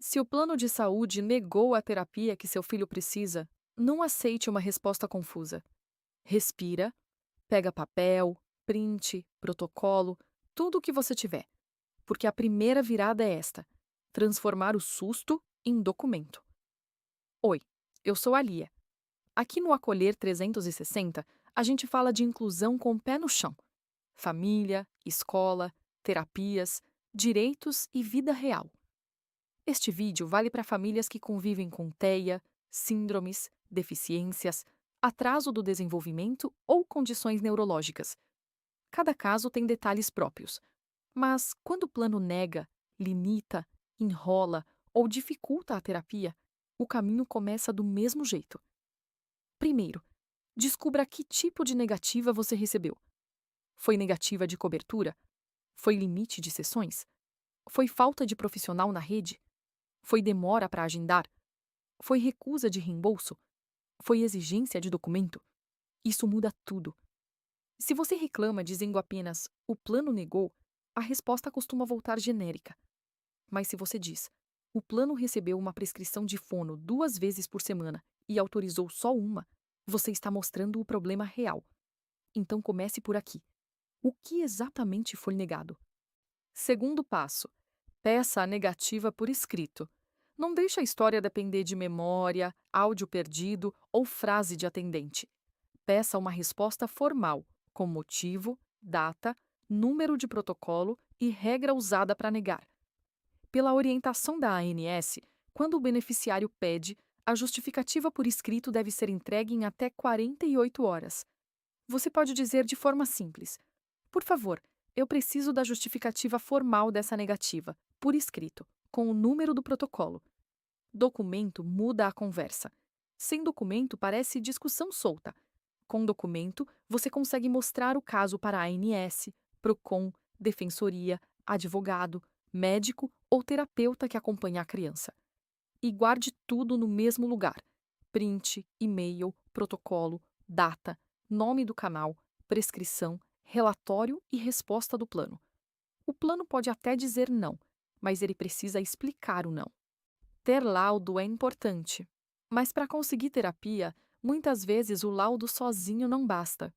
Se o plano de saúde negou a terapia que seu filho precisa, não aceite uma resposta confusa. Respira, pega papel, print, protocolo, tudo o que você tiver, porque a primeira virada é esta: transformar o susto em documento. Oi, eu sou a Lia. Aqui no Acolher 360, a gente fala de inclusão com o pé no chão. Família, escola, terapias, direitos e vida real. Este vídeo vale para famílias que convivem com TEA, síndromes, deficiências, atraso do desenvolvimento ou condições neurológicas. Cada caso tem detalhes próprios. Mas quando o plano nega, limita, enrola ou dificulta a terapia, o caminho começa do mesmo jeito. Primeiro, descubra que tipo de negativa você recebeu. Foi negativa de cobertura? Foi limite de sessões? Foi falta de profissional na rede? Foi demora para agendar? Foi recusa de reembolso? Foi exigência de documento? Isso muda tudo. Se você reclama dizendo apenas "o plano negou", a resposta costuma voltar genérica. Mas se você diz "o plano recebeu uma prescrição de fono 2 vezes por semana e autorizou só uma", você está mostrando o problema real. Então comece por aqui. O que exatamente foi negado? Segundo passo: peça a negativa por escrito. Não deixe a história depender de memória, áudio perdido ou frase de atendente. Peça uma resposta formal, com motivo, data, número de protocolo e regra usada para negar. Pela orientação da ANS, quando o beneficiário pede, a justificativa por escrito deve ser entregue em até 48 horas. Você pode dizer de forma simples: por favor, eu preciso da justificativa formal dessa negativa, por escrito, com o número do protocolo. Documento muda a conversa. Sem documento parece discussão solta. Com documento, você consegue mostrar o caso para a ANS, PROCON, defensoria, advogado, médico ou terapeuta que acompanha a criança. E guarde tudo no mesmo lugar: print, e-mail, protocolo, data, nome do canal, prescrição, relatório e resposta do plano. O plano pode até dizer não, mas ele precisa explicar o não. Ter laudo é importante, mas para conseguir terapia, muitas vezes o laudo sozinho não basta.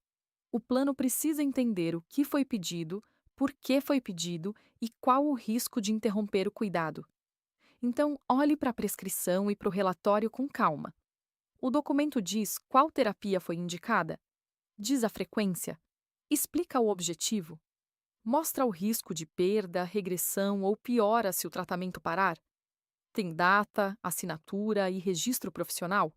O plano precisa entender o que foi pedido, por que foi pedido e qual o risco de interromper o cuidado. Então, olhe para a prescrição e para o relatório com calma. O documento diz qual terapia foi indicada? Diz a frequência? Explica o objetivo? Mostra o risco de perda, regressão ou piora se o tratamento parar? Tem data, assinatura e registro profissional?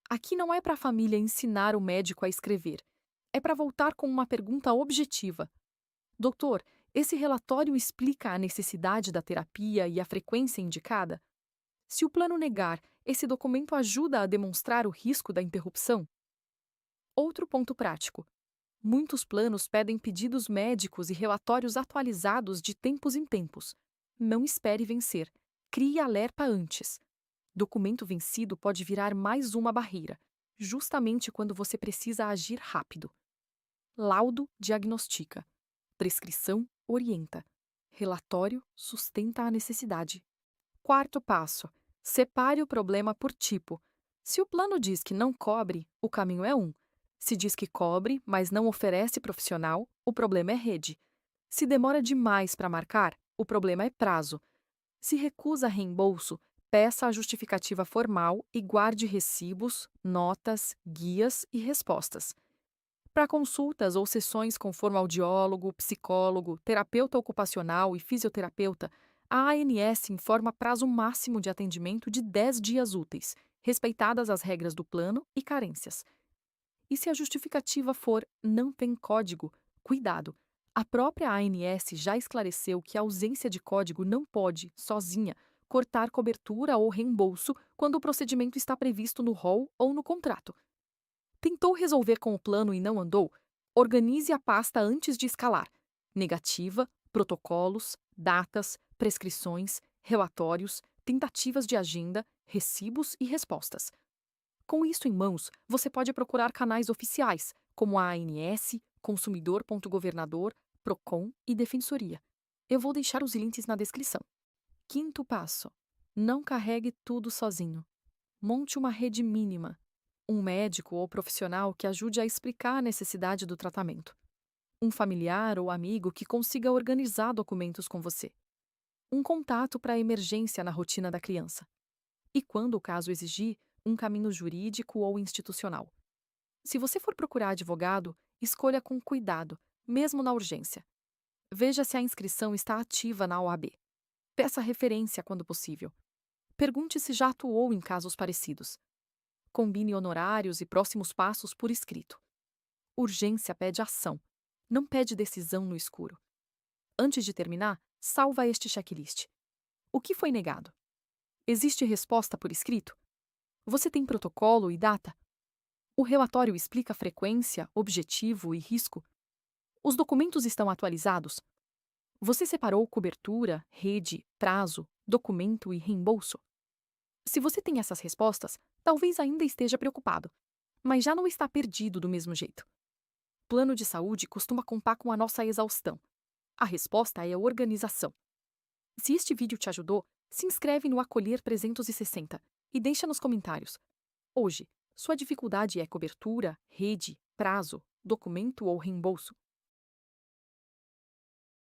Aqui não é para a família ensinar o médico a escrever. É para voltar com uma pergunta objetiva. Doutor, esse relatório explica a necessidade da terapia e a frequência indicada? Se o plano negar, esse documento ajuda a demonstrar o risco da interrupção? Outro ponto prático: muitos planos pedem pedidos médicos e relatórios atualizados de tempos em tempos. Não espere vencer. Crie alerta antes. Documento vencido pode virar mais uma barreira, justamente quando você precisa agir rápido. Laudo diagnostica. Prescrição orienta. Relatório sustenta a necessidade. Quarto passo: separe o problema por tipo. Se o plano diz que não cobre, o caminho é um. Se diz que cobre, mas não oferece profissional, o problema é rede. Se demora demais para marcar, o problema é prazo. Se recusa reembolso, peça a justificativa formal e guarde recibos, notas, guias e respostas. Para consultas ou sessões com fonoaudiólogo, psicólogo, terapeuta ocupacional e fisioterapeuta, a ANS informa prazo máximo de atendimento de 10 dias úteis, respeitadas as regras do plano e carências. E se a justificativa for "não tem código", cuidado! A própria ANS já esclareceu que a ausência de código não pode, sozinha, cortar cobertura ou reembolso quando o procedimento está previsto no rol ou no contrato. Tentou resolver com o plano e não andou? Organize a pasta antes de escalar: negativa, protocolos, datas, prescrições, relatórios, tentativas de agenda, recibos e respostas. Com isso em mãos, você pode procurar canais oficiais, como a ANS, Consumidor.governador, PROCON e Defensoria. Eu vou deixar os links na descrição. Quinto passo: Não carregue tudo sozinho. Monte uma rede mínima. Um médico ou profissional que ajude a explicar a necessidade do tratamento. Um familiar ou amigo que consiga organizar documentos com você. Um contato para emergência na rotina da criança. E, quando o caso exigir, um caminho jurídico ou institucional. Se você for procurar advogado, escolha com cuidado, mesmo na urgência. Veja se a inscrição está ativa na OAB. Peça referência quando possível. Pergunte se já atuou em casos parecidos. Combine honorários e próximos passos por escrito. Urgência pede ação, não pede decisão no escuro. Antes de terminar, salva este checklist. O que foi negado? Existe resposta por escrito? Você tem protocolo e data? O relatório explica frequência, objetivo e risco? Os documentos estão atualizados? Você separou cobertura, rede, prazo, documento e reembolso? Se você tem essas respostas, talvez ainda esteja preocupado, mas já não está perdido do mesmo jeito. Plano de saúde costuma contar com a nossa exaustão. A resposta é a organização. Se este vídeo te ajudou, se inscreve no Acolher 360 e deixa nos comentários. Hoje, sua dificuldade é cobertura, rede, prazo, documento ou reembolso?